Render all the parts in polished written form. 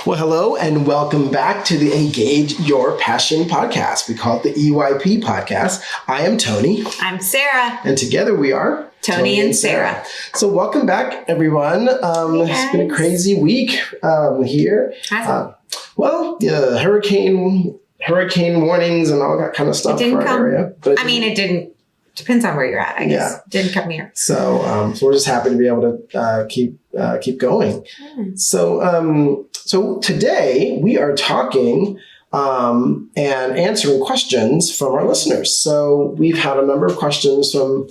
Well, hello and welcome back to the Engage Your Passion podcast. We call it the EYP podcast. I am Tony. I'm Sarah. And together we are Tony and Sarah. So welcome back, everyone. It's been a crazy week here. Hurricane warnings and all that kind of stuff for our area. But it didn't. Depends on where you're at, I guess. Yeah. Didn't come here. So we're just happy to be able to keep going. So today we are talking and answering questions from our listeners. So we've had a number of questions from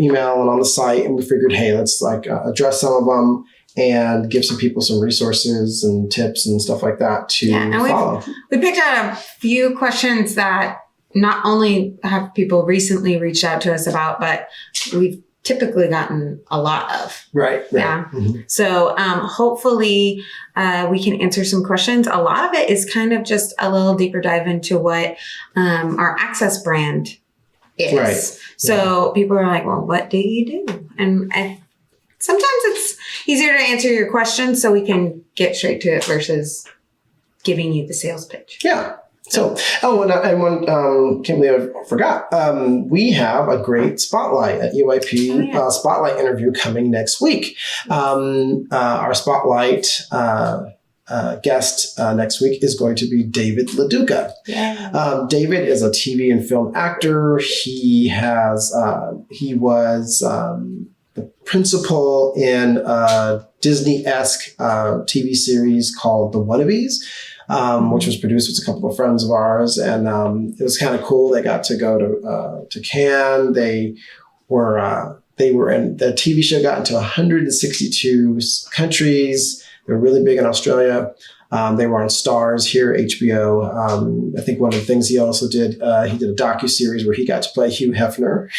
email and on the site, and we figured, hey, let's address some of them and give some people some resources and tips and stuff like that to follow. We picked out a few questions that not only have people recently reached out to us about, but we've typically gotten a lot of. Right. Yeah. Mm-hmm. So hopefully we can answer some questions. A lot of it is kind of just a little deeper dive into what our Access brand is. Right. So people are like, well, what do you do? And sometimes it's easier to answer your questions so we can get straight to it versus giving you the sales pitch. Yeah. So, can't believe I forgot. We have a great spotlight at EYP spotlight interview coming next week. Our spotlight guest next week is going to be David LaDuca. Yeah. David is a TV and film actor. He was the principal in a Disney-esque TV series called The Wannabes. Which was produced with a couple of friends of ours, and it was kind of cool. They got to go to Cannes. They were in the TV show. Got into 162 countries. They were really big in Australia. They were on Stars here, HBO. I think one of the things he also did, he did a docuseries where he got to play Hugh Hefner.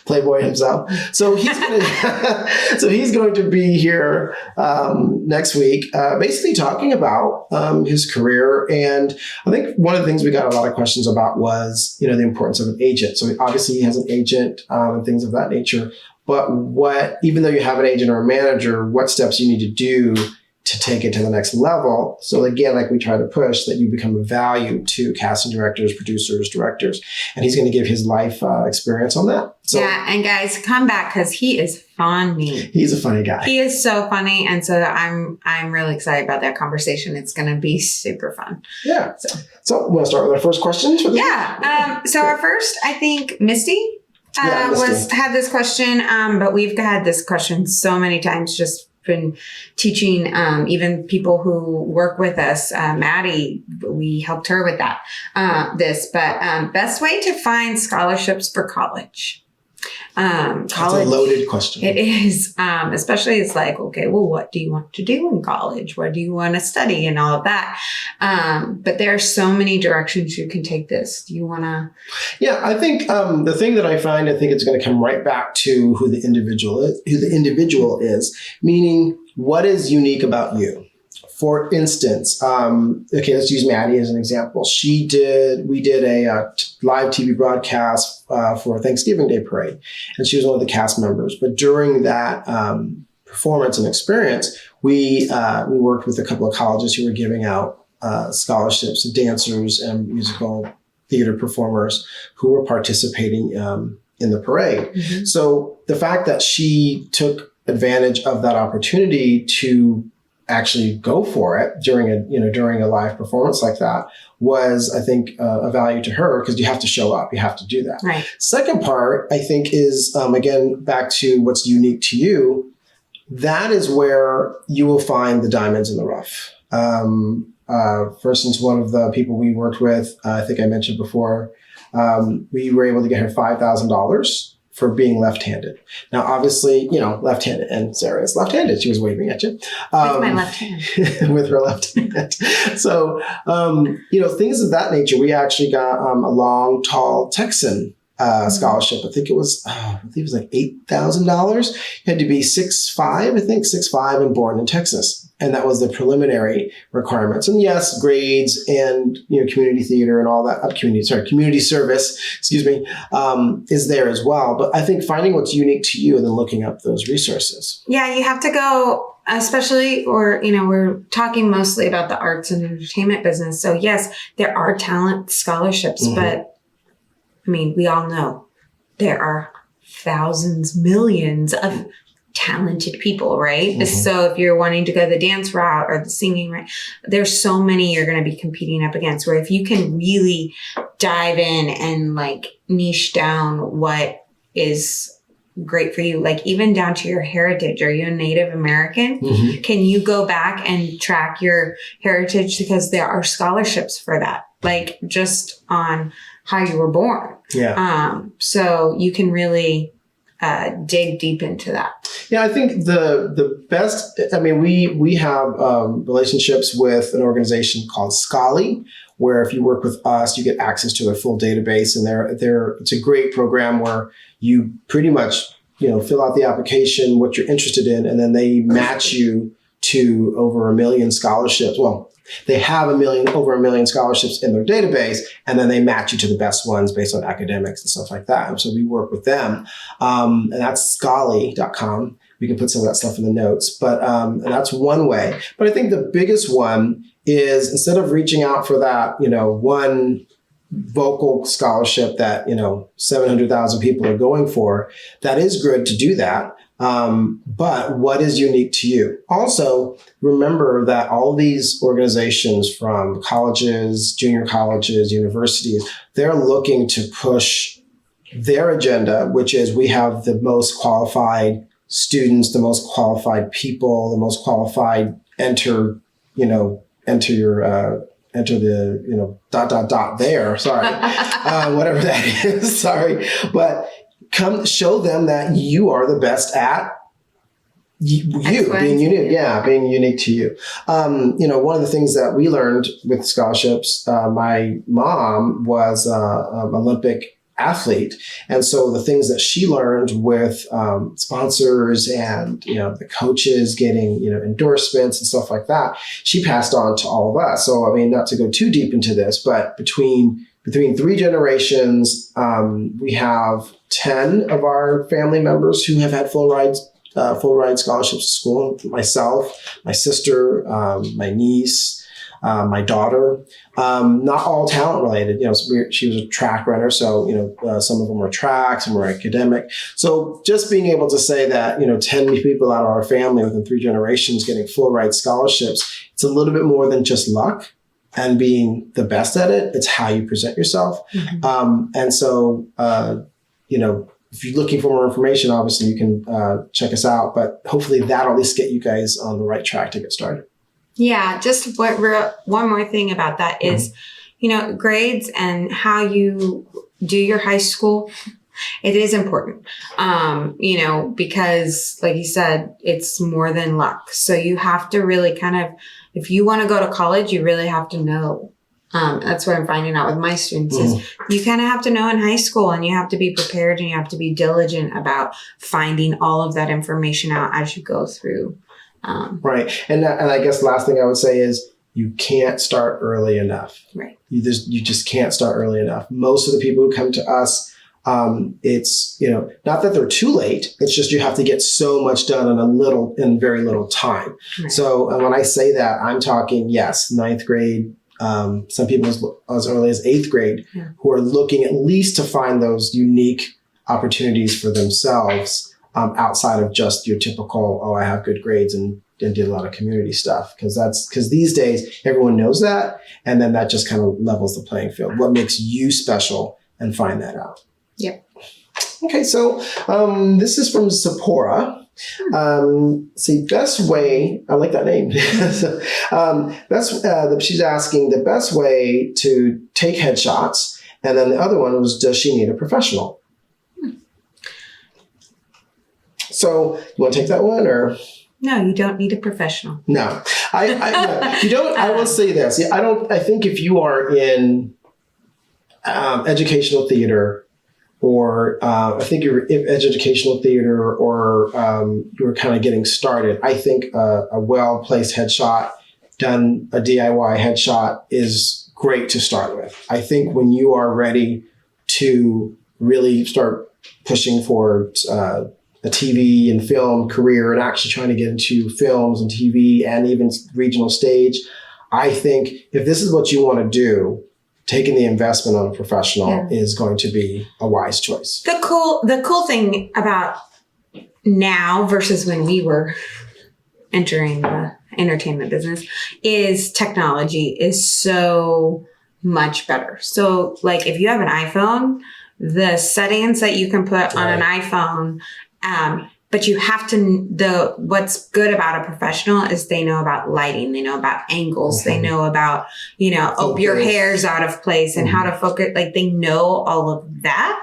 Playboy himself. So he's going to be here next week, basically talking about his career. And I think one of the things we got a lot of questions about was, the importance of an agent. So obviously he has an agent and things of that nature. But even though you have an agent or a manager, what steps you need to do to take it to the next level. So again, we try to push that you become a value to casting directors, producers, directors, and he's going to give his life experience on that. So, yeah, and guys, come back because he is funny. He's a funny guy. He is so funny, and so I'm really excited about that conversation. It's going to be super fun. Yeah. So we'll start with our first question. So our first, I think, Misty had this question, but we've had this question so many times. Just been teaching even people who work with us. Maddie, we helped her with that. Best way to find scholarships for college. College, that's a loaded question. It is, especially it's okay, well, what do you want to do in college? What do you want to study and all of that? But there are so many directions you can take this. Do you want to? Yeah, I think the thing that I find it's going to come right back to who the individual is, meaning what is unique about you. For instance, let's use Maddie as an example. We did a live TV broadcast for Thanksgiving Day Parade, and she was one of the cast members. But during that performance and experience, we worked with a couple of colleges who were giving out scholarships to dancers and musical theater performers who were participating in the parade. Mm-hmm. So the fact that she took advantage of that opportunity to actually go for it during a live performance like that was, I think, a value to her, because you have to show up. You have to do that. Right. Second part, I think, is, again, back to what's unique to you. That is where you will find the diamonds in the rough. For instance, one of the people we worked with, I think I mentioned before, we were able to get her $5,000 for being left-handed. Now, obviously, left-handed, and Sarah is left-handed. She was waving at you. With my left hand. With her left hand. So, things of that nature. We actually got a long, tall Texan scholarship. I think it was like $8,000. You had to be 6'5", and born in Texas. And that was the preliminary requirements. And yes, grades and, community theater and all that, community service, is there as well. But I think finding what's unique to you and then looking up those resources. Yeah, you have to go especially, or, we're talking mostly about the arts and entertainment business. So yes, there are talent scholarships, but we all know there are thousands, millions of talented people, right? So if you're wanting to go the dance route or the singing route, there's so many you're going to be competing up against, where if you can really dive in and niche down what is great for you, even down to your heritage. Are you a Native American? Can you go back and track your heritage? Because there are scholarships for that, just on how you were born. So you can really dig deep into that. Yeah, I think the best, we have relationships with an organization called Scholly, where if you work with us, you get access to a full database, and it's a great program where you pretty much, fill out the application, what you're interested in, and then they match you to over 1 million scholarships. Well, they have over 1 million scholarships in their database, and then they match you to the best ones based on academics and stuff like that. And so we work with them, and that's scholly.com. We can put some of that stuff in the notes, but and that's one way. But I think the biggest one is, instead of reaching out for that, one vocal scholarship that 700,000 people are going for, that is good to do that. But what is unique to you? Also, remember that all these organizations, from colleges, junior colleges, universities, they're looking to push their agenda, which is, we have the most qualified students, the most qualified people, the most qualified enter the there. Sorry, whatever that is. Sorry, but come show them that you are the best at you being unique. Yeah, being unique to you. One of the things that we learned with scholarships, my mom was an Olympic athlete. And so the things that she learned with sponsors and, the coaches getting, endorsements and stuff like that, she passed on to all of us. So, not to go too deep into this, but between 3 generations, we have 10 of our family members who have had full ride scholarships to school. Myself, my sister, my niece, my daughter, not all talent related. She was a track runner, so some of them were track, some were academic. So just being able to say that 10 people out of our family within 3 generations getting full ride scholarships, it's a little bit more than just luck and being the best at it. It's how you present yourself. And so if you're looking for more information, obviously you can check us out. But hopefully that'll at least get you guys on the right track to get started. Yeah, just one more thing about that is, grades and how you do your high school. It is important, because like you said, it's more than luck. So you have to really if you want to go to college, you really have to know. That's what I'm finding out with my students is you kind of have to know in high school, and you have to be prepared, and you have to be diligent about finding all of that information out as you go through. Right. And I guess the last thing I would say is, you can't start early enough. Right. You just can't start early enough. Most of the people who come to us, it's, not that they're too late. It's just, you have to get so much done in very little time. Right. So when I say that, I'm talking, yes, 9th grade, some people as early as 8th grade, who are looking at least to find those unique opportunities for themselves, outside of just your typical, I have good grades and did a lot of community stuff. Because these days everyone knows that, and then that just kind of levels the playing field. What makes you special, and find that out. Yep. Okay, so this is from Sephora. Best way, I like that name. She's asking the best way to take headshots. And then the other one was, does she need a professional? So you want to take that one, or? No, you don't need a professional. No, no, you don't. I will say this. I think if you are in educational theater, or I think you're in educational theater, or you're kind of getting started, I think a well-placed headshot, done a DIY headshot, is great to start with. I think when you are ready to really start pushing for a TV and film career and actually trying to get into films and TV and even regional stage, I think if this is what you want to do, taking the investment on a professional is going to be a wise choice. The cool thing about now versus when we were entering the entertainment business is technology is so much better. So like if you have an iPhone, the settings that you can put on an iPhone, but you have to, what's good about a professional is they know about lighting, they know about angles, they know about, your hair's out of place and how to focus, like they know all of that.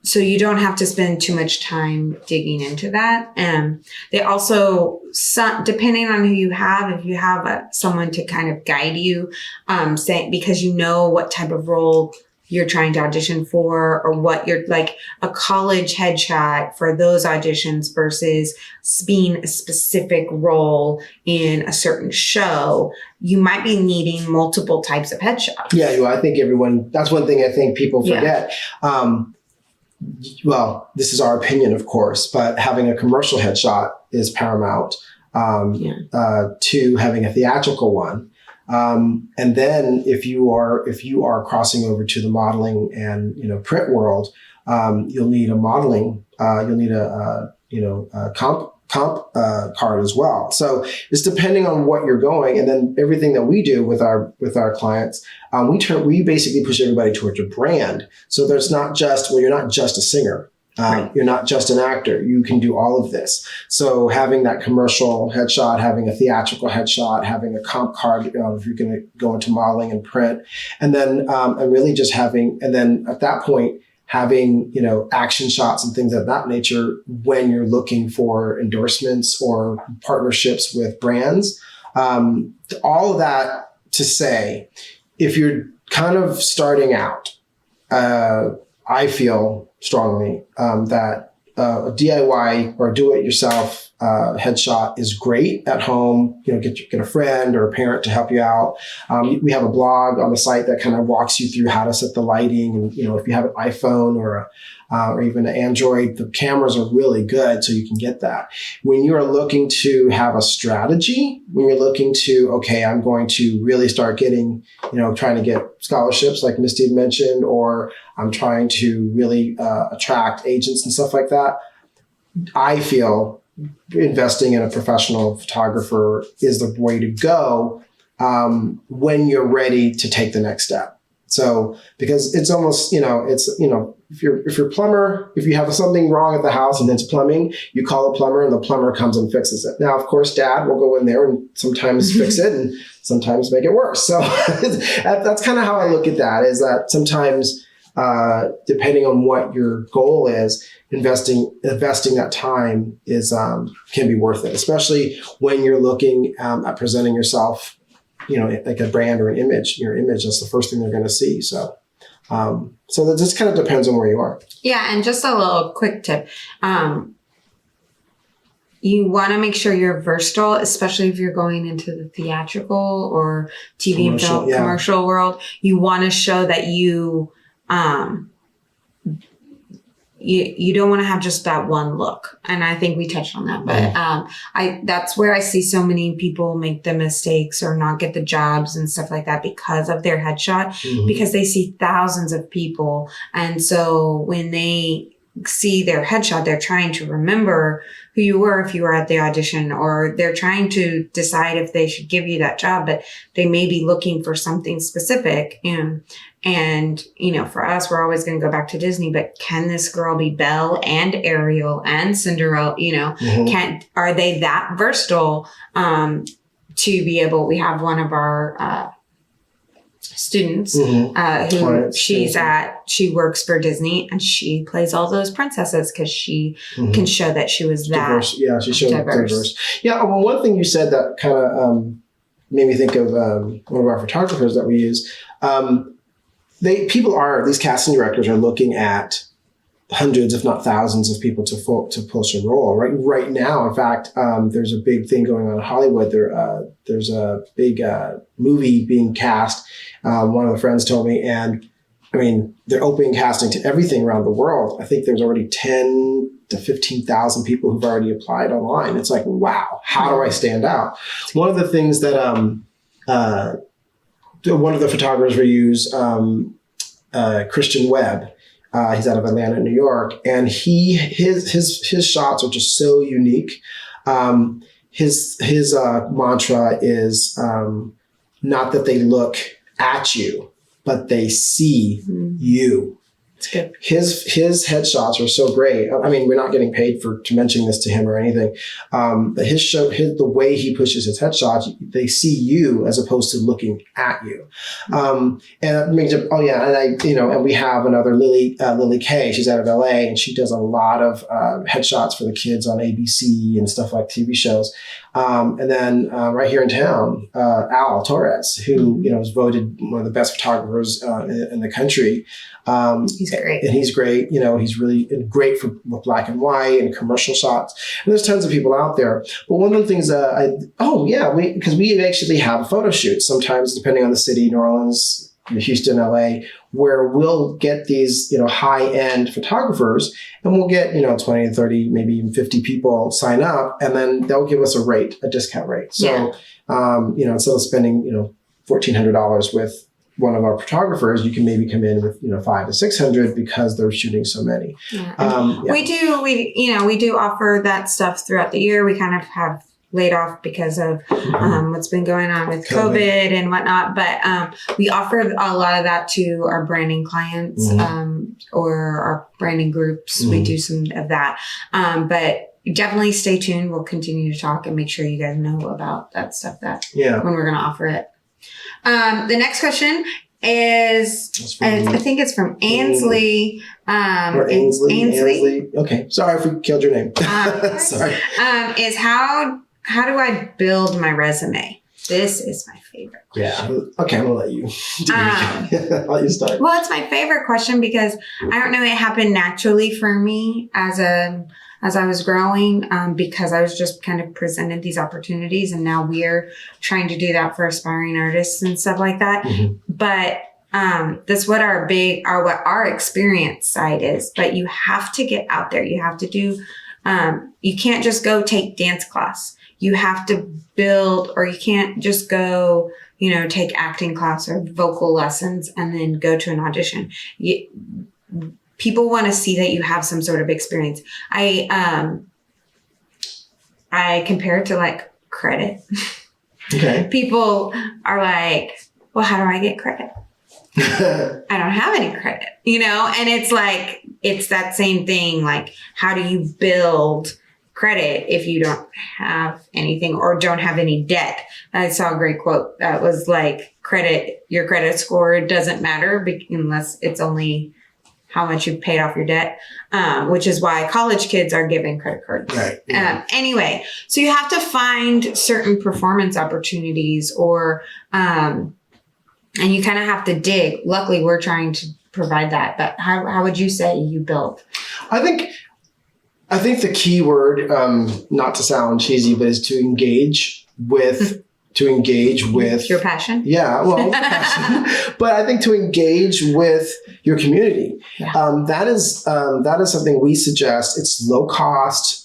So you don't have to spend too much time digging into that. And they also, depending on who you have, if you have someone to kind of guide you, because you know what type of role you're trying to audition for or what you're like a college headshot for those auditions versus being a specific role in a certain show, you might be needing multiple types of headshots. Yeah, well, I think that's one thing I think people forget. Well, this is our opinion, of course, but having a commercial headshot is paramount to having a theatrical one. And then if you are crossing over to the modeling and, print world, you'll need a modeling, you'll need a comp card as well. So it's depending on what you're going. And then everything that we do with our clients, we basically push everybody towards a brand. So there's not just, you're not just a singer. You're not just an actor. You can do all of this. So having that commercial headshot, having a theatrical headshot, having a comp card, if you're going to go into modeling and print, and then and really just having, and then at that point having action shots and things of that nature when you're looking for endorsements or partnerships with brands. All of that to say, if you're kind of starting out, I feel strongly that a DIY or do-it-yourself headshot is great at home. Get a friend or a parent to help you out. We have a blog on the site that kind of walks you through how to set the lighting. And if you have an iPhone or even an Android, the cameras are really good, so you can get that. When you are looking to have a strategy, when you're looking to, okay, I'm going to really start getting, trying to get scholarships like Misty had mentioned, or I'm trying to really attract agents and stuff like that, I feel investing in a professional photographer is the way to go when you're ready to take the next step. So, because it's almost, if you're a plumber, if you have something wrong at the house and it's plumbing, you call a plumber and the plumber comes and fixes it. Now, of course, dad will go in there and sometimes fix it and sometimes make it worse. So that's kind of how I look at that, is that sometimes, depending on what your goal is, investing that time is can be worth it, especially when you're looking at presenting yourself, like a brand or an image. Your image, that's the first thing they're going to see. So that just kind of depends on where you are. Yeah, and just a little quick tip. You want to make sure you're versatile, especially if you're going into the theatrical or TV and film commercial world. You want to show that you don't want to have just that one look. And I think we touched on that, but that's where I see so many people make the mistakes or not get the jobs and stuff like that because of their headshot, because they see thousands of people. And so when they see their headshot, they're trying to remember who you were if you were at the audition, or they're trying to decide if they should give you that job, but they may be looking for something specific. And for us, we're always going to go back to Disney, but can this girl be Belle and Ariel and Cinderella? Are they that versatile to be able? We have one of our students who she works for Disney and she plays all those princesses because she can show that she was that diverse. Yeah, she showed diverse. Yeah, well, one thing you said that kind of made me think of one of our photographers that we use. These casting directors are looking at hundreds, if not thousands, of people to push a role. Right now, in fact, there's a big thing going on in Hollywood. There's a big movie being cast. One of the friends told me, and I mean, they're opening casting to everything around the world. I think there's already 10 to 15,000 people who've already applied online. It's like, wow, how do I stand out? One of the things that one of the photographers we use, Christian Webb, he's out of Atlanta, New York, and his shots are just so unique. His mantra is not that they look at you, but they see you. It's good. His headshots are so great. I mean, we're not getting paid to mention this to him or anything. But the way he pushes his headshots, they see you as opposed to looking at you. And it makes it, and we have another Lily Kay. She's out of LA, and she does a lot of headshots for the kids on ABC and stuff like TV shows. And then right here in town, Al Torres, who is voted one of the best photographers in the country. He's great. And he's great. He's really great for black and white and commercial shots. And there's tons of people out there. But one of the things because we actually have a photo shoot sometimes, depending on the city, New Orleans, Houston, LA, where we'll get these, high-end photographers, and we'll get, 20 to 30, maybe even 50 people sign up, and then they'll give us a discount rate. So, instead of spending, $1,400 with one of our photographers, you can maybe come in with, $500 to $600 because they're shooting so many. Yeah. We do offer that stuff throughout the year. We kind of have laid off because of what's been going on with COVID and whatnot. But we offer a lot of that to our branding clients or our branding groups. We do some of that. But definitely stay tuned. We'll continue to talk and make sure you guys know about that stuff when we're going to offer it. The next question is, I think it's from Ainsley. Or Ainsley. Okay. Sorry if we killed your name. Sorry. Is how do I build my resume? This is my favorite question. Yeah. Okay, I'm going to let you I'll let you start. Well, it's my favorite question because I don't know, it happened naturally for me as I was growing, because I was just kind of presented these opportunities, and now we're trying to do that for aspiring artists and stuff like that. But that's what our experience side is. But you have to get out there. You have to do. You can't just go take dance class. You have to build, or you can't just go, take acting class or vocal lessons and then go to an audition. People want to see that you have some sort of experience. I compare it to like credit. Okay. People are like, well, how do I get credit? I don't have any credit, and it's like, it's that same thing. Like, how do you build credit if you don't have anything or don't have any debt? I saw a great quote that was like, your credit score doesn't matter unless it's only how much you've paid off your debt, which is why college kids are given credit cards. Right. Yeah. Anyway, so you have to find certain performance opportunities and you kind of have to dig. Luckily, we're trying to provide that. But how would you say you build? I think the key word, not to sound cheesy, but is to engage with your passion. Yeah, well, passion. But I think to engage with your community. Yeah. That is something we suggest. It's low cost.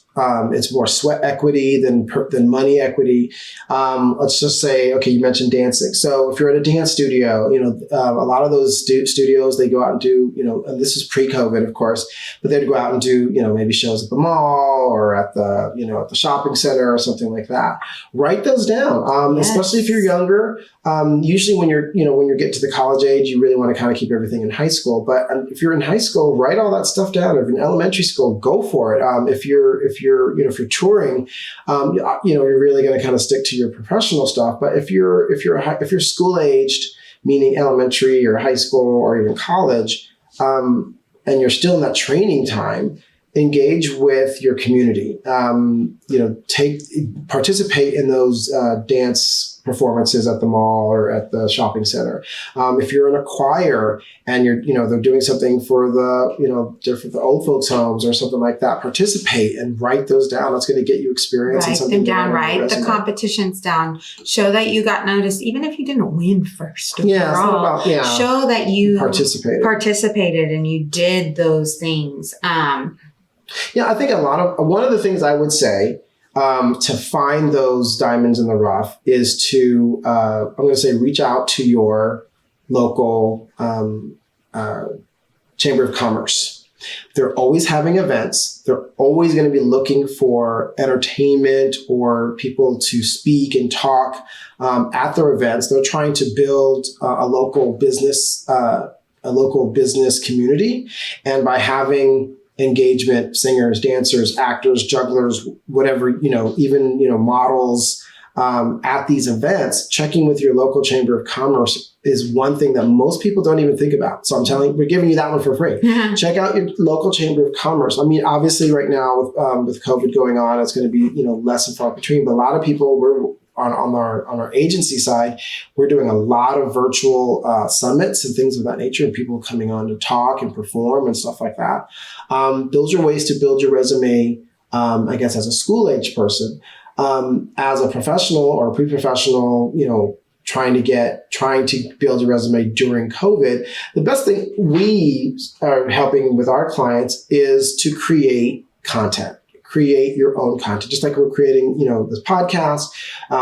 It's more sweat equity than money equity. Let's just say, okay, you mentioned dancing. So if you're at a dance studio, a lot of those studios, they go out and do, and this is pre-COVID, of course, but they'd go out and do, maybe shows at the mall or at the, at the shopping center or something like that. Write those down, especially if you're younger. Usually when you're getting to the college age, you really want to kind of keep everything in high school. But if you're in high school, write all that stuff down. If you're in elementary school, go for it. If you're touring, you're really going to kind of stick to your professional stuff. But if you're school aged, meaning elementary or high school or even college, and you're still in that training time, engage with your community. Participate in those dance performances at the mall or at the shopping center. If you're in a choir and they're doing something for the old folks' homes or something like that, participate and write those down. That's going to get you experience. Write them down, write the competitions down. Show that you got noticed, even if you didn't win first. Show that you participated and you did those things. I think one of the things I would say to find those diamonds in the rough is to, I'm going to say, reach out to your local Chamber of Commerce. They're always having events. They're always going to be looking for entertainment or people to speak and talk at their events. They're trying to build a local business community, and by having engagement, singers, dancers, actors, jugglers, whatever, even models at these events, checking with your local Chamber of Commerce is one thing that most people don't even think about. So we're giving you that one for free. Check out your local Chamber of Commerce. I mean, obviously right now with COVID going on, it's going to be, less and far between, but a lot of people on our agency side, we're doing a lot of virtual summits and things of that nature, and people coming on to talk and perform and stuff like that. Those are ways to build your resume, I guess, as a school-age person. As a professional or a pre-professional, trying to build your resume during COVID, the best thing we are helping with our clients is to create content. Create your own content, just like we're creating, this podcast.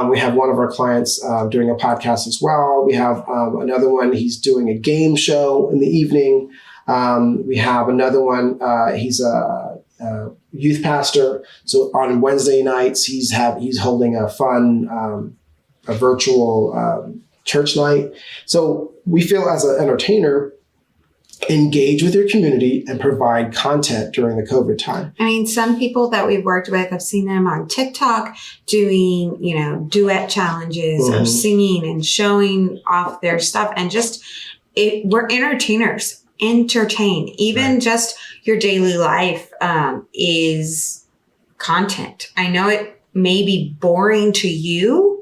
We have one of our clients doing a podcast as well. We have another one. He's doing a game show in the evening. We have another one. He's a youth pastor. So on Wednesday nights, he's holding a fun, a virtual church night. So we feel as an entertainer, engage with your community and provide content during the COVID time. I mean, some people that we've worked with, I've seen them on TikTok doing, duet challenges or singing and showing off their stuff. And we're entertainers. Entertain. Even just your daily life is content. I know it may be boring to you.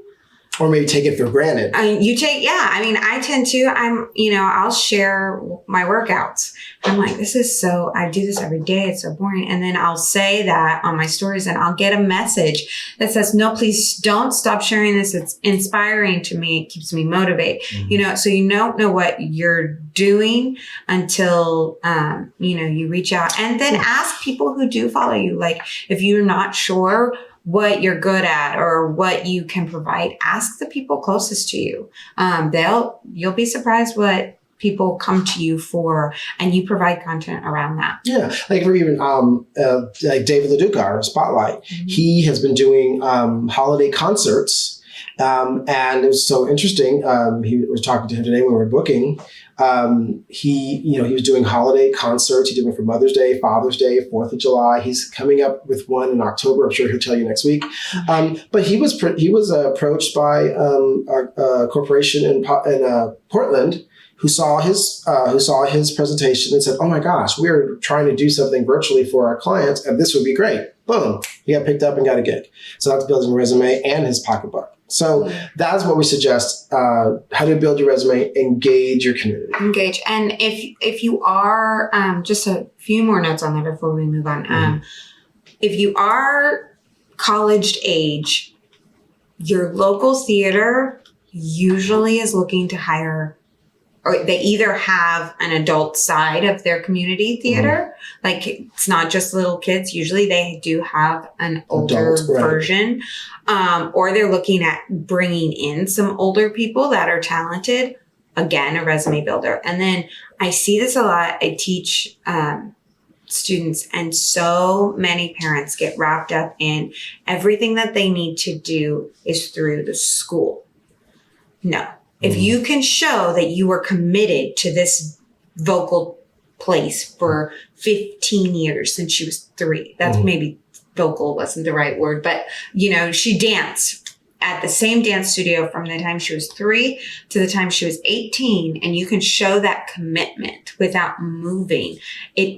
Or maybe take it for granted. I tend to, I'll share my workouts. I'm like, I do this every day. It's so boring. And then I'll say that on my stories and I'll get a message that says, no, please don't stop sharing this. It's inspiring to me. It keeps me motivated. Mm-hmm. So you don't know what you're doing until, you reach out and then ask people who do follow you. Like if you're not sure what you're good at or what you can provide, ask the people closest to you. You'll be surprised what people come to you for, and you provide content around that. Yeah, like for even like David LaDuca, our Spotlight, he has been doing holiday concerts, and it was so interesting. He was talking to him today when we were booking. He was doing holiday concerts. He did one for Mother's Day, Father's Day, 4th of July. He's coming up with one in October. I'm sure he'll tell you next week. But he was approached by a corporation in Portland who saw his presentation and said, "Oh my gosh, we're trying to do something virtually for our clients, and this would be great." Boom, he got picked up and got a gig. So that's building a resume and his pocketbook. So that's what we suggest. How to build your resume, engage your community. Engage. And if you are, just a few more notes on that before we move on. If you are college age, your local theater usually is looking to hire, or they either have an adult side of their community theater, like it's not just little kids. Usually they do have an older version, or they're looking at bringing in some older people that are talented. Again, a resume builder. And then I see this a lot. I teach students, and so many parents get wrapped up in everything that they need to do is through the school. No. If you can show that you were committed to this vocal place for 15 years since she was 3, that's maybe vocal wasn't the right word, but she danced at the same dance studio from the time she was 3 to the time she was 18, and you can show that commitment without moving.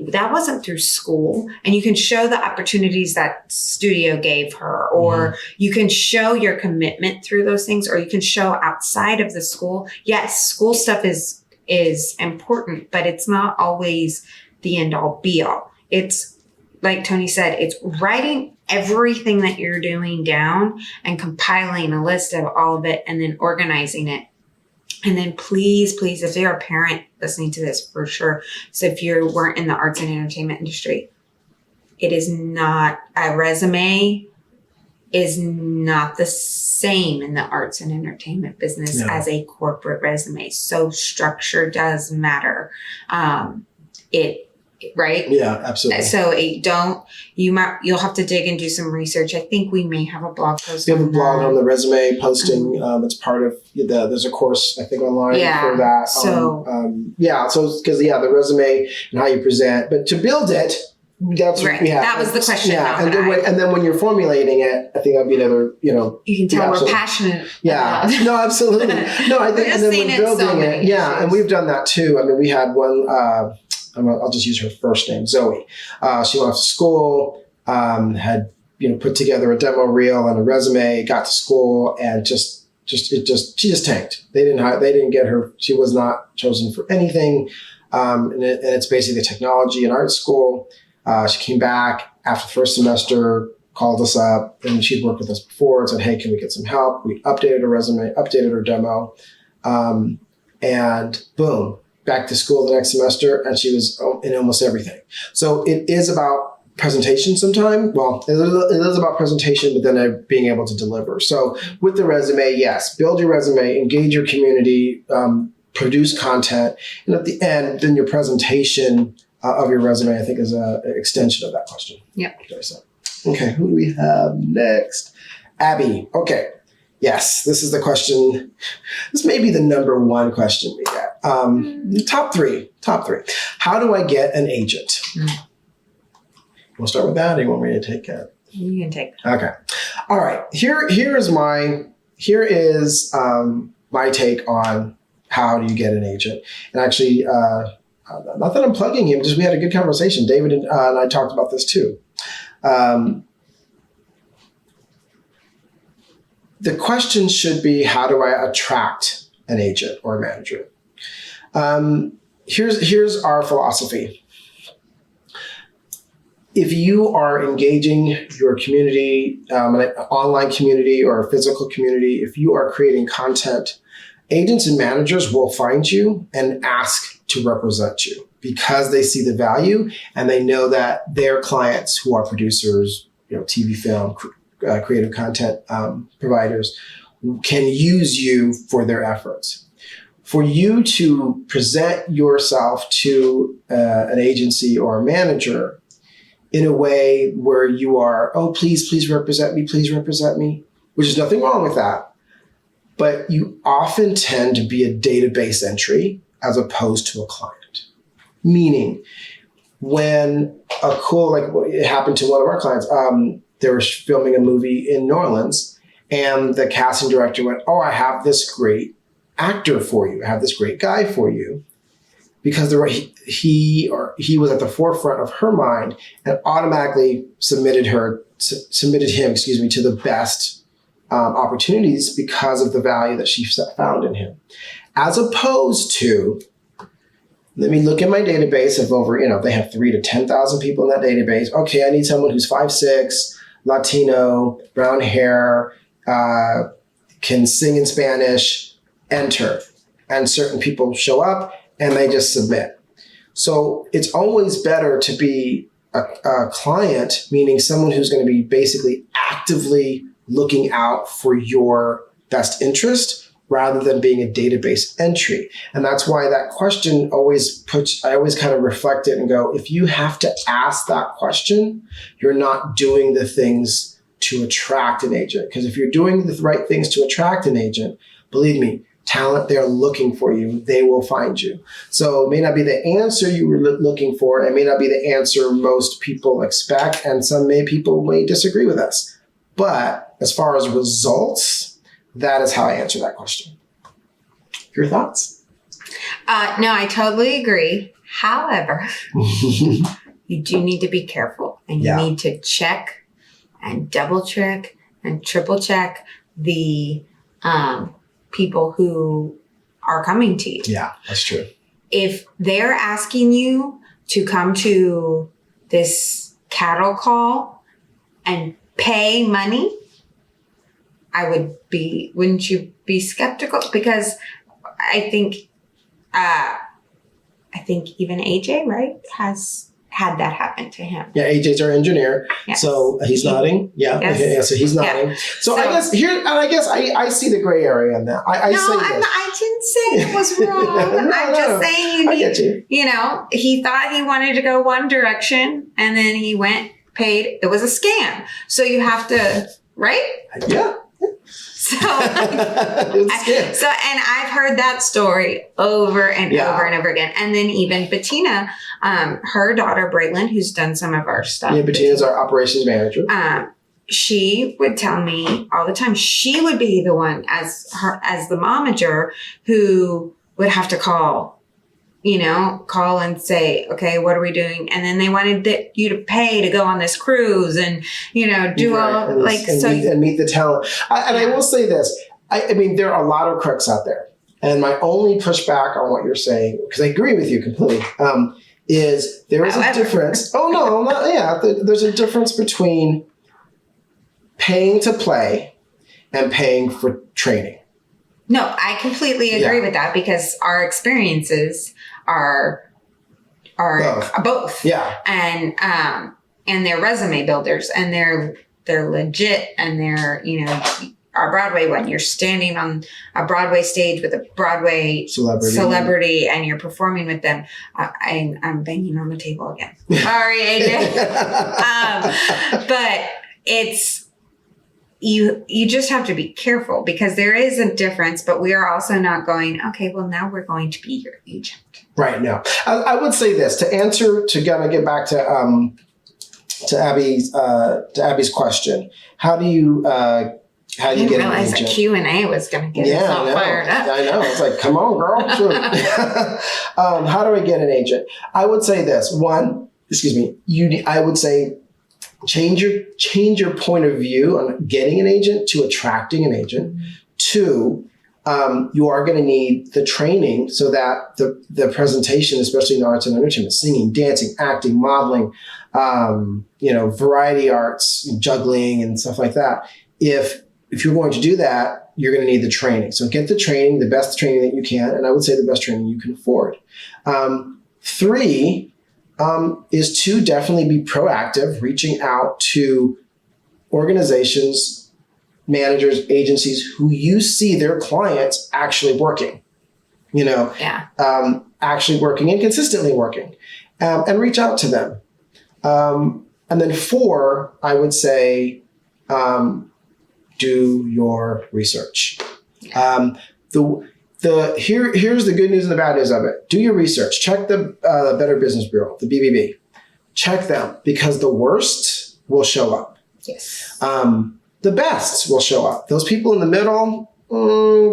That wasn't through school, and you can show the opportunities that studio gave her, or you can show your commitment through those things, or you can show outside of the school. Yes, school stuff is important, but it's not always the end all be all. It's like Tony said, it's writing everything that you're doing down and compiling a list of all of it and then organizing it. And then please, if you're a parent listening to this, for sure. So if you weren't in the arts and entertainment industry, it is not, a resume is not the same in the arts and entertainment business as a corporate resume. So structure does matter. Right? Yeah, absolutely. So you'll have to dig and do some research. I think we may have a blog post. We have a blog on the resume posting. It's part of there's a course I think online for that. So because the resume and how you present, but to build it, that's what we have. That was the question. Yeah, and then when you're formulating it, I think that'd be another. You can tell we're passionate. Yeah, no, absolutely. No, I think and then when building it, and we've done that too. I mean, we had one. I'll just use her first name, Zoe. She went off to school, had put together a demo reel and a resume, got to school, and she just tanked. They didn't get her. She was not chosen for anything, and it's basically a technology and art school. She came back after the first semester, called us up, and she'd worked with us before and said, "Hey, can we get some help?" We updated her resume, updated her demo, and boom. Back to school the next semester, and she was in almost everything. So it is about presentation sometimes. Well, it is about presentation, but then being able to deliver. So with the resume, yes, build your resume, engage your community, produce content, and at the end, then your presentation of your resume, I think, is an extension of that question. Yep. Okay, who do we have next? Abby. Okay. Yes, this is the question. This may be the number one question we get. Top three. How do I get an agent? We'll start with that. Or you want me to take it? You can take it. Okay. All right. Here is my take on how do you get an agent. And actually, not that I'm plugging him, just we had a good conversation. David and I talked about this too. The question should be, how do I attract an agent or a manager? Here's our philosophy. If you are engaging your community, an online community or a physical community, if you are creating content, agents and managers will find you and ask to represent you because they see the value and they know that their clients who are producers, TV, film, creative content providers can use you for their efforts. For you to present yourself to an agency or a manager in a way where you are, please represent me, which is nothing wrong with that. But you often tend to be a database entry as opposed to a client. Meaning, when like it happened to one of our clients, they were filming a movie in New Orleans, and the casting director went, I have this great actor for you. I have this great guy for you. Because he was at the forefront of her mind and automatically submitted him to the best opportunities because of the value that she found in him. As opposed to, let me look at my database of over, they have 3,000 to 10,000 people in that database. Okay, I need someone who's 5'6", Latino, brown hair, can sing in Spanish, enter. And certain people show up and they just submit. So it's always better to be a client, meaning someone who's going to be basically actively looking out for your best interest rather than being a database entry. And that's why that question I always kind of reflect it and go, if you have to ask that question, you're not doing the things to attract an agent. Because if you're doing the right things to attract an agent, believe me, talent, they're looking for you. They will find you. So it may not be the answer you were looking for. It may not be the answer most people expect. And people may disagree with us. But as far as results, that is how I answer that question. Your thoughts? No, I totally agree. However, you do need to be careful, and you need to check and double check and triple check the people who are coming to you. Yeah, that's true. If they're asking you to come to this cattle call and pay money, wouldn't you be skeptical? Because I think even AJ, right, has had that happen to him. Yeah, AJ's our engineer. Yes. So he's nodding. Yeah. Yes. Okay, yeah, so he's nodding. So I guess I see the gray area in that. I didn't say it was wrong. I'm just saying I get you. You know, he thought he wanted to go one direction and then he went, paid. It was a scam. So you have to, right? Yeah. So, and I've heard that story over and over and over again. And then even Bettina, her daughter Braylon, who's done some of our stuff. Yeah, Bettina's our operations manager. She would tell me all the time. She would be the one as the momager who would have to call and say, okay, what are we doing? And then they wanted you to pay to go on this cruise and, do all meet the talent. I will say this. I mean, there are a lot of crooks out there. And my only pushback on what you're saying, because I agree with you completely, is there is a difference. Oh, no, there's a difference between paying to play and paying for training. No, I completely agree with that because our experiences are both. Yeah. And they're resume builders and they're legit and they're, our Broadway one, you're standing on a Broadway stage with a Broadway celebrity and you're performing with them. I'm banging on the table again. Sorry, AJ. But it's, you just have to be careful because there is a difference, but we are also not going, okay, well, now we're going to be your agent. Right. No, I would say this to get back to Abby's question. How do you get an agent? I didn't realize that Q&A was going to get us all fired up. I know. It's like, come on, girl. How do I get an agent? I would say this. I would say, change your point of view on getting an agent to attracting an agent. Mm-hmm. 2, you are going to need the training so that the presentation, especially in arts and entertainment, singing, dancing, acting, modeling, variety arts, juggling and stuff like that. If you're going to do that, you're going to need the training. So get the training, the best training that you can. And I would say the best training you can afford. 3, is to definitely be proactive, reaching out to organizations, managers, agencies who you see their clients actually working, actually working and consistently working, and reach out to them. And then 4, I would say, do your research. Here's the good news and the bad news of it. Do your research. Check the Better Business Bureau, the BBB. Check them because the worst will show up. Yes. The best will show up. Those people in the middle,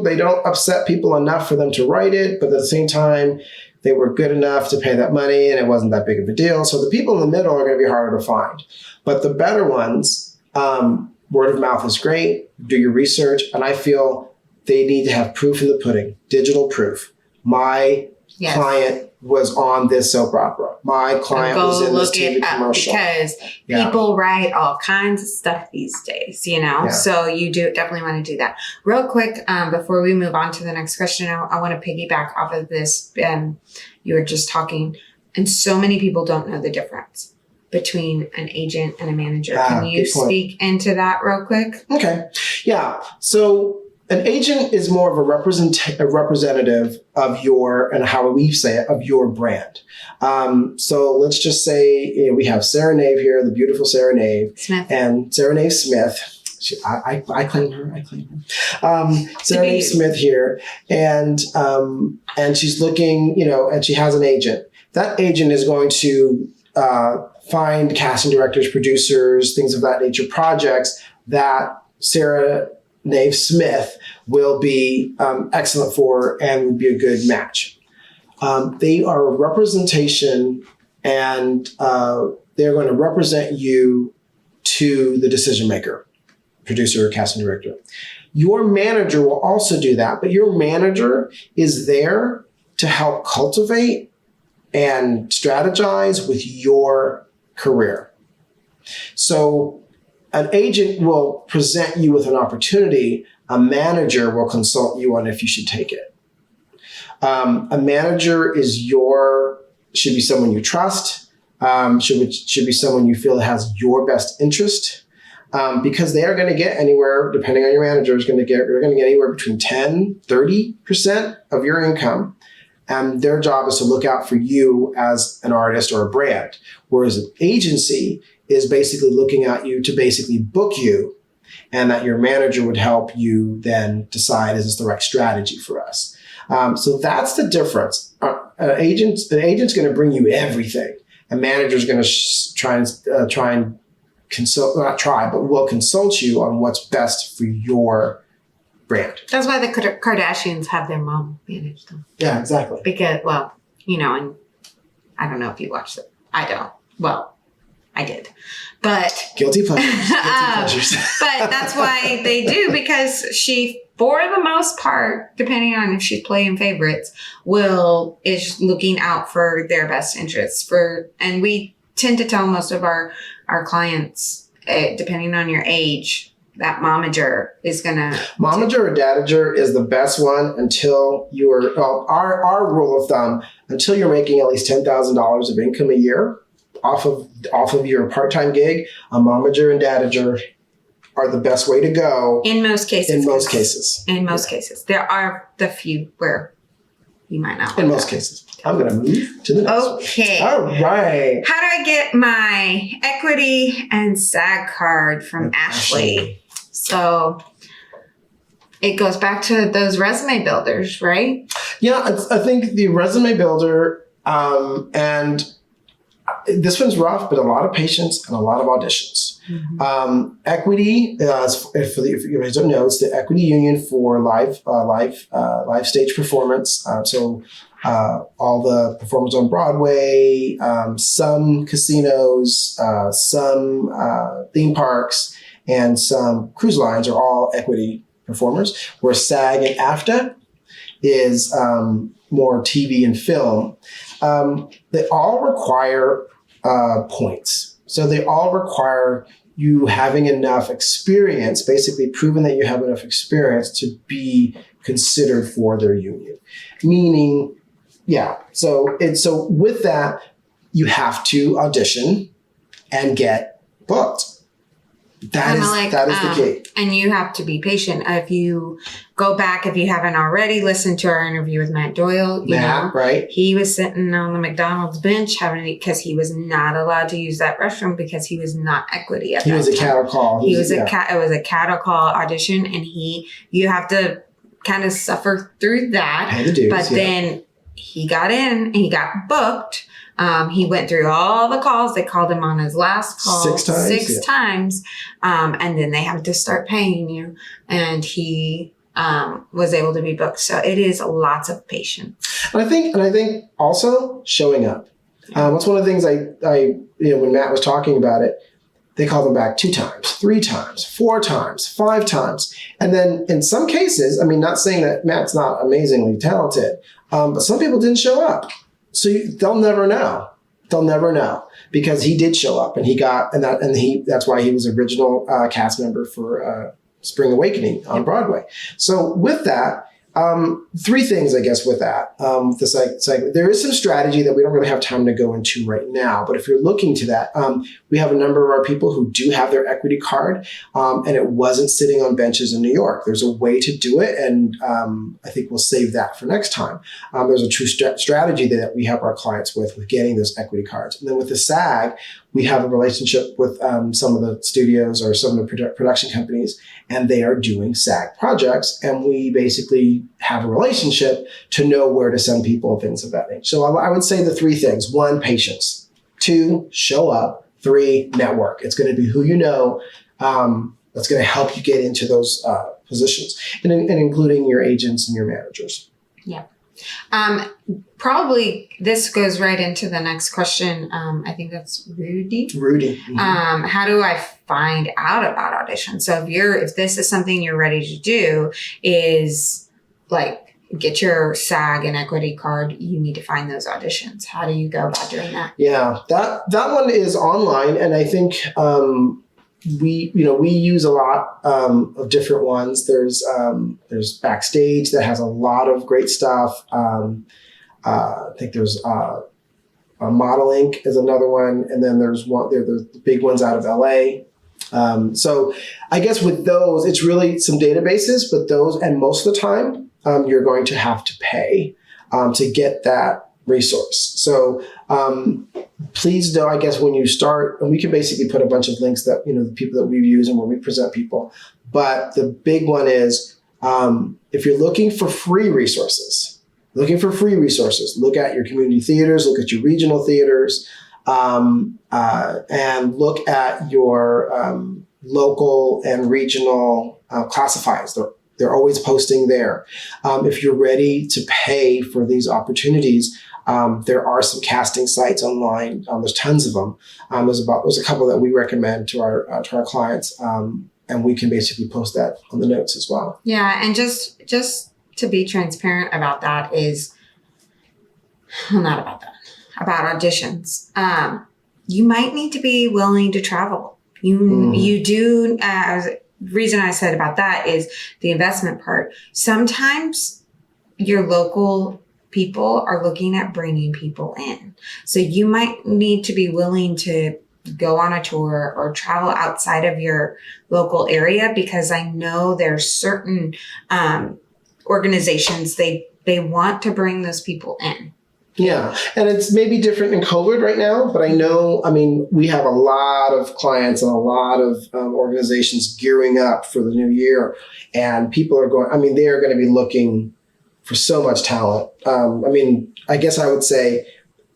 they don't upset people enough for them to write it, but at the same time, they were good enough to pay that money and it wasn't that big of a deal. So the people in the middle are going to be harder to find. But the better ones, word of mouth is great. Do your research. And I feel they need to have proof in the pudding, digital proof. My client was on this soap opera. My client was in this TV commercial. Because people write all kinds of stuff these days, So you definitely want to do that. Real quick, before we move on to the next question, I want to piggyback off of this. You were just talking, and so many people don't know the difference between an agent and a manager. Can you speak into that real quick? Okay. Yeah. So an agent is more of a representative of your, and how we say it, of your brand. So let's just say we have Sarah Nave here, the beautiful Sarah Nave Smith. And Sarah Nave Smith. I claim her. Sarah Nave Smith here, and she's looking, and she has an agent. That agent is going to find casting directors, producers, things of that nature, projects that Sarah Nave Smith will be excellent for and would be a good match. They are a representation, and they're going to represent you to the decision maker, producer, or casting director. Your manager will also do that, but your manager is there to help cultivate and strategize with your career. So an agent will present you with an opportunity. A manager will consult you on if you should take it. A manager should be someone you trust, should be someone you feel has your best interest, because they are going to get anywhere, depending on your manager, they're going to get anywhere between 10, 30% of your income. And their job is to look out for you as an artist or a brand. Whereas an agency is basically looking at you to basically book you, and that your manager would help you then decide, is this the right strategy for us? So that's the difference. An agent's going to bring you everything. A manager's going to try and consult, not try, but will consult you on what's best for your brand. That's why the Kardashians have their mom manage them. Yeah, exactly. Because, well, and I don't know if you watched it. I don't. Well, I did. But guilty pleasures. But that's why they do, because she, for the most part, depending on if she's playing favorites, is looking out for their best interests. And we tend to tell most of our clients, depending on your age, that momager is gonna. Momager or dadager is the best one until our rule of thumb, until you're making at least $10,000 of income a year off of your part-time gig. A momager and dadager are the best way to go. In most cases. In most cases. There are the few where you might not. In most cases. I'm going to move to the next one. Okay. All right. How do I get my equity and SAG card from Ashley? So it goes back to those resume builders, right? Yeah, I think the resume builder, and this one's rough, but a lot of patience and a lot of auditions. Mm-hmm. Equity, if you guys don't know, it's the Equity Union for live stage performance. So all the performers on Broadway, some casinos, some theme parks, and some cruise lines are all equity performers, where SAG and AFTA is more TV and film. They all require points. So they all require you having enough experience, basically proving that you have enough experience to be considered for their union. Meaning, yeah. So with that, you have to audition and get booked. That is the key. And you have to be patient. If you go back, if you haven't already listened to our interview with Matt Doyle, right? He was sitting on the McDonald's bench because he was not allowed to use that restroom because he was not equity at that time. He was a cattle call. It was a cattle call audition, and you have to kind of suffer through that. Then he got in and he got booked. He went through all the calls. They called him on his last call six times. And then they had to start paying you. And he was able to be booked. So it is lots of patience. And I think also showing up. That's one of the things I when Matt was talking about it, they called him back 2 times, 3 times, 4 times, 5 times. And then in some cases, not saying that Matt's not amazingly talented, but some people didn't show up. So they'll never know. They'll never know, because he did show up, and that's why he was original cast member for Spring Awakening on Broadway. So with that, 3 things, I guess, with that. There is some strategy that we don't really have time to go into right now, but if you're looking to that, we have a number of our people who do have their equity card, and it wasn't sitting on benches in New York. There's a way to do it, and I think we'll save that for next time. There's a true strategy that we help our clients with getting those equity cards. And then with the SAG, we have a relationship with some of the studios or some of the production companies, and they are doing SAG projects, and we basically have a relationship to know where to send people and things of that nature. So I would say the 3 things: 1, patience; 2, show up; 3, network. It's going to be who you know that's going to help you get into those positions, and including your agents and your managers. Yeah. Probably this goes right into the next question. I think that's Rudy. Mm-hmm. How do I find out about auditions? So if this is something you're ready to do, is like get your SAG and equity card, you need to find those auditions. How do you go about doing that? Yeah, that one is online, and I think we use a lot of different ones. There's Backstage that has a lot of great stuff. I think there's Model Inc. is another one, and then there's the big ones out of LA. So I guess with those, it's really some databases, but those, and most of the time, you're going to have to pay to get that resource. So please know, I guess, when you start, and we can basically put a bunch of links that, the people that we use and when we present people. But the big one is if you're looking for free resources, look at your community theaters, look at your regional theaters, and look at your local and regional classifieds. They're always posting there. If you're ready to pay for these opportunities, there are some casting sites online. There's tons of them. There's a couple that we recommend to our clients, and we can basically post that on the notes as well. Yeah, and just to be transparent about that is, well, not about that, about auditions. You might need to be willing to travel. You do. Reason I said about that is the investment part. Sometimes your local people are looking at bringing people in. So you might need to be willing to go on a tour or travel outside of your local area, because I know there's certain organizations, they want to bring those people in. Yeah, and it's maybe different in COVID right now, but we have a lot of clients and a lot of organizations gearing up for the new year, and people are they are going to be looking for so much talent. I guess I would say,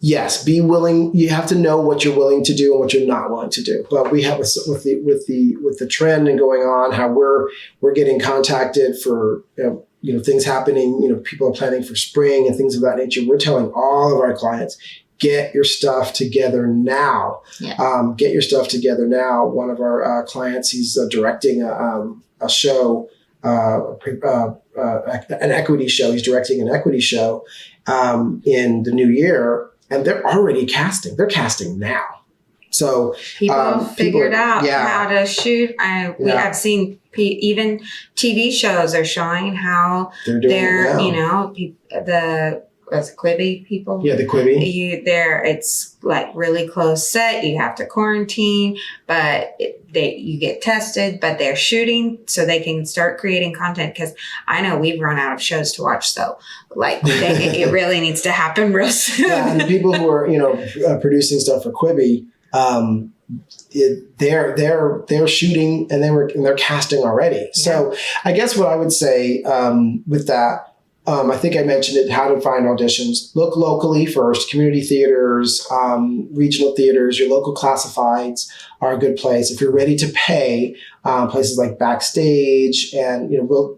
yes, be willing. You have to know what you're willing to do and what you're not willing to do. But we have with the trend and going on, how we're getting contacted for things happening. People are planning for spring and things of that nature. We're telling all of our clients, get your stuff together now. Yeah. Get your stuff together now. One of our clients, he's directing a show, an equity show. He's directing an equity show in the new year. And they're already casting. They're casting now. So people figured out how to shoot. I've seen even TV shows are showing how they're the Quibi people. Yeah, the Quibi. It's like really close set. You have to quarantine, but you get tested. But they're shooting so they can start creating content. Because I know we've run out of shows to watch. So it really needs to happen real soon. Yeah, and the people who are producing stuff for Quibi, they're shooting and they're casting already. Yeah. So I guess what I would say with that. I think I mentioned it, how to find auditions. Look locally first, community theaters, regional theaters, your local classifieds are a good place. If you're ready to pay, places like Backstage, and we'll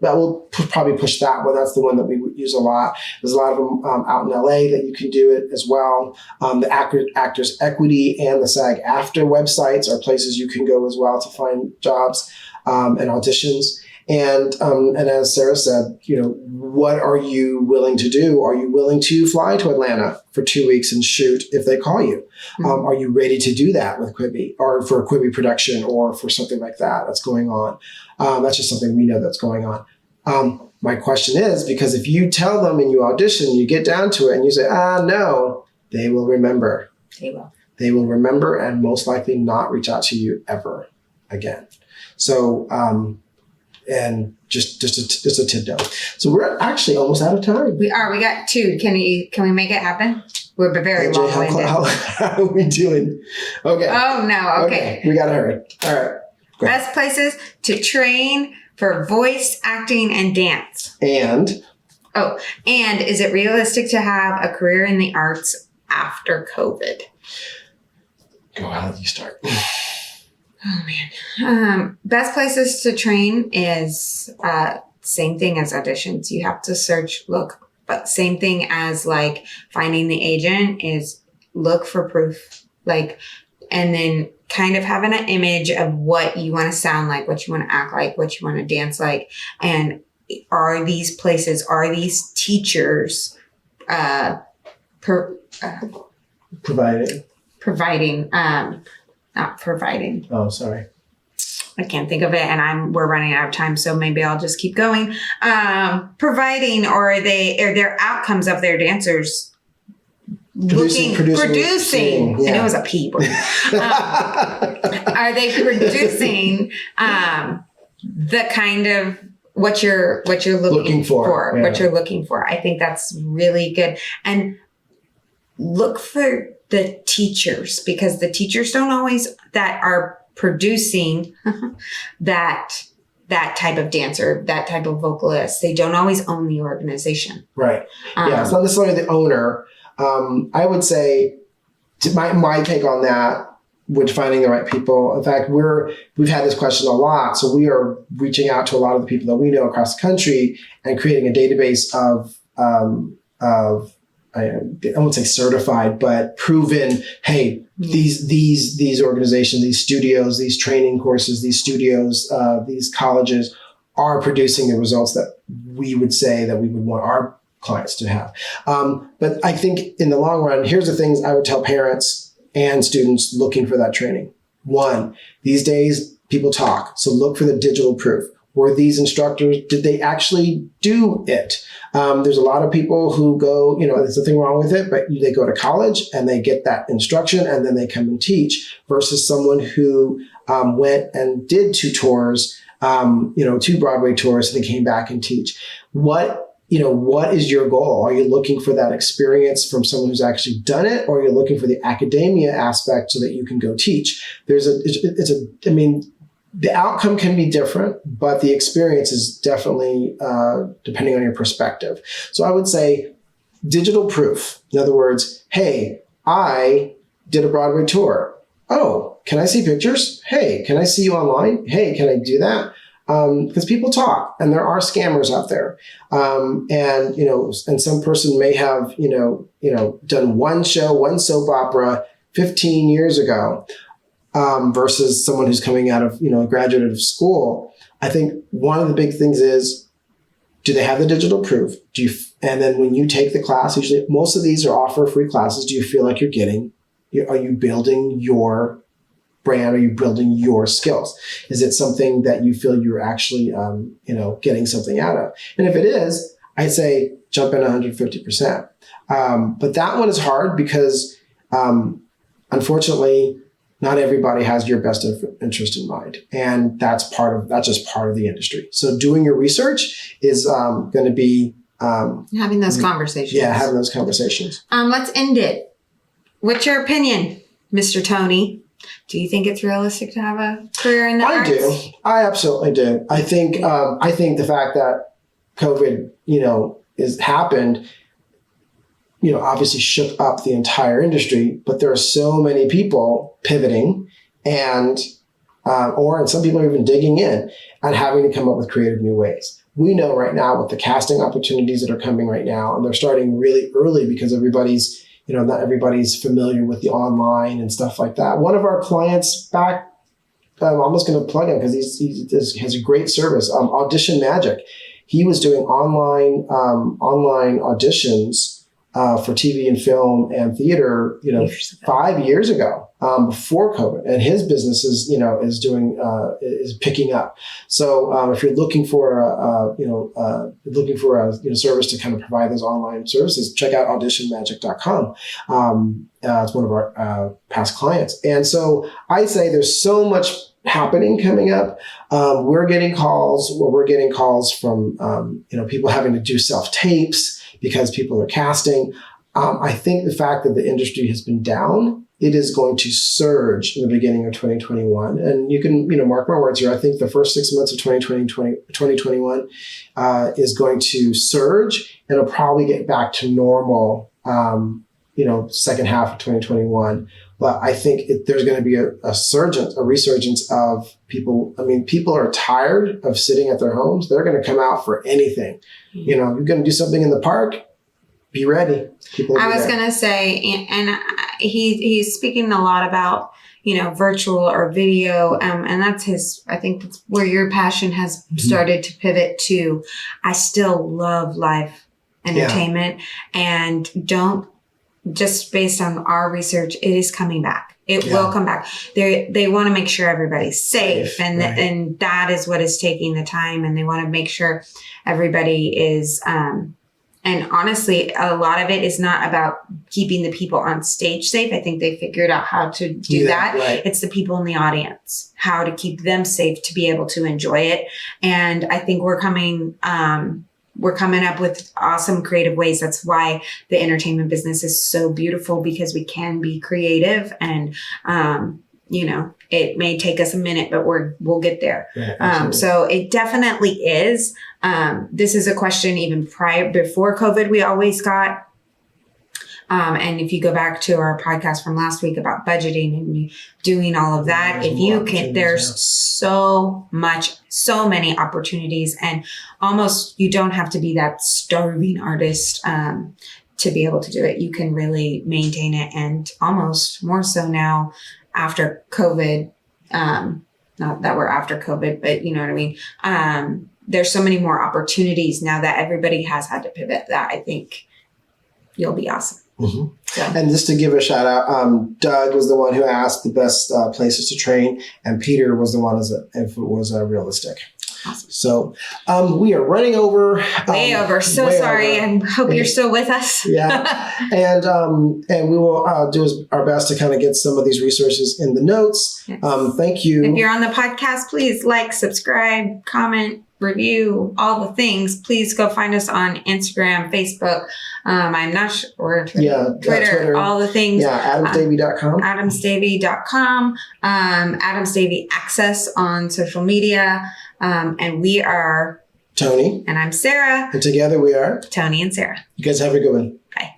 probably push that one. That's the one that we use a lot. There's a lot of them out in LA that you can do it as well. The Actors Equity and the SAG-AFTRA websites are places you can go as well to find jobs and auditions. And as Sarah said, what are you willing to do? Are you willing to fly to Atlanta for 2 weeks and shoot if they call you? Mm-hmm. Are you ready to do that with Quibi, or for a Quibi production, or for something like that that's going on? That's just something we know that's going on. My question is, because if you tell them and you audition, you get down to it and you say, no, they will remember. They will remember and most likely not reach out to you ever again. So, and just a tidbit. So we're actually almost out of time. We are. We got 2. Can we make it happen? We're very long-winded. How are we doing? Okay. Oh no. Okay. We gotta hurry. All right. Best places to train for voice, acting, and dance. And is it realistic to have a career in the arts after COVID? Go ahead. You start. Oh man. Best places to train is same thing as auditions. You have to search, look, but same thing as like finding the agent is look for proof. Like, and then kind of having an image of what you want to sound like, what you want to act like, what you want to dance like. And are these places, are these teachers providing, not providing. Oh, sorry. I can't think of it, and we're running out of time, so maybe I'll just keep going. Providing, or their outcomes of their dancers. Producing. Yeah. And it was a P word. Are they producing the kind of what you're looking for? Yeah. What you're looking for. I think that's really good. And look for the teachers, because the teachers don't always that are producing that type of dancer, that type of vocalist. They don't always own the organization. Right. Yeah, it's not necessarily the owner. I would say my take on that with finding the right people. In fact, we've had this question a lot. So we are reaching out to a lot of the people that we know across the country and creating a database of I won't say certified, but proven, hey, these organizations, these studios, these training courses, these studios, these colleges are producing the results that we would say that we would want our clients to have. But I think in the long run, here's the things I would tell parents and students looking for that training. One, these days people talk, so look for the digital proof. Were these instructors, did they actually do it? There's a lot of people who go, there's nothing wrong with it, but they go to college and they get that instruction and then they come and teach, versus someone who went and did 2 tours, 2 Broadway tours, and they came back and teach. What is your goal? Are you looking for that experience from someone who's actually done it, or are you looking for the academia aspect so that you can go teach? The outcome can be different, but the experience is definitely depending on your perspective. So I would say digital proof. In other words, hey, I did a Broadway tour. Oh, can I see pictures? Hey, can I see you online? Hey, can I do that? Because people talk, and there are scammers out there. And some person may have, done one show, one soap opera 15 years ago. Versus someone who's coming out of, a graduate of school. I think one of the big things is, do they have the digital proof? And then when you take the class, usually most of these are offer free classes. Do you feel like are you building your brand? Are you building your skills? Is it something that you feel you're actually, getting something out of? And if it is, I'd say jump in 150%. But that one is hard because, unfortunately, not everybody has your best interest in mind. And that's just part of the industry. So doing your research is going to be having those conversations. Yeah, having those conversations. Let's end it. What's your opinion, Mr. Tony? Do you think it's realistic to have a career in the arts? I do. I absolutely do. I think the fact that COVID, has happened, obviously shook up the entire industry, but there are so many people pivoting and some people are even digging in and having to come up with creative new ways. We know right now with the casting opportunities that are coming right now, and they're starting really early because everybody's, not everybody's familiar with the online and stuff like that. One of our clients back, I'm almost going to plug him because he has a great service, Audition Magic. He was doing online auditions for TV and film and theater, 5 years ago, before COVID, and his business is is picking up. So if you're looking for a service to kind of provide those online services, check out auditionmagic.com. It's one of our past clients, and so I say there's so much happening coming up. We're getting calls from people having to do self tapes because people are casting. I think the fact that the industry has been down, it is going to surge in the beginning of 2021. And you can, mark my words here. I think the first 6 months of 2021 is going to surge, and it'll probably get back to normal second half of 2021. But I think there's going to be a resurgence of people. I mean, people are tired of sitting at their homes. They're going to come out for anything. You're going to do something in the park, be ready. I was going to say, and he's speaking a lot about, virtual or video. And I think that's where your passion has started to pivot to. I still love live entertainment and don't, just based on our research, it is coming back. It will come back. They want to make sure everybody's safe, and right. and that is what is taking the time. And they want to make sure everybody is. And honestly, a lot of it is not about keeping the people on stage safe. I think they figured out how to do that. Right. It's the people in the audience, how to keep them safe to be able to enjoy it. And I think we're coming up with awesome creative ways. That's why the entertainment business is so beautiful, because we can be creative and, it may take us a minute, but we'll get there. Yeah, so it definitely is. This is a question even before COVID, we always got. And if you go back to our podcast from last week about budgeting and doing all of that, there's so many opportunities, and almost you don't have to be that starving artist to be able to do it. You can really maintain it, and almost more so now after COVID. Not that we're after COVID, but you know what I mean? There's so many more opportunities now that everybody has had to pivot, that I think you'll be awesome. Mm-hmm. So. And just to give a shout out, Doug was the one who asked the best places to train, and Peter was the one if it was realistic. Awesome. So we are running over. Way over. So sorry. I hope you're still with us. Yeah. And we will do our best to kind of get some of these resources in the notes. Yes. Thank you. If you're on the podcast, please like, subscribe, comment, review, all the things. Please go find us on Instagram, Facebook. I'm not sure. Twitter, all the things. Yeah, adamsdavy.com. adamsdavy.com. Adams Davy Access on social media. And we are Tony. And I'm Sarah. And together we are Tony and Sarah. You guys have a good one. Bye.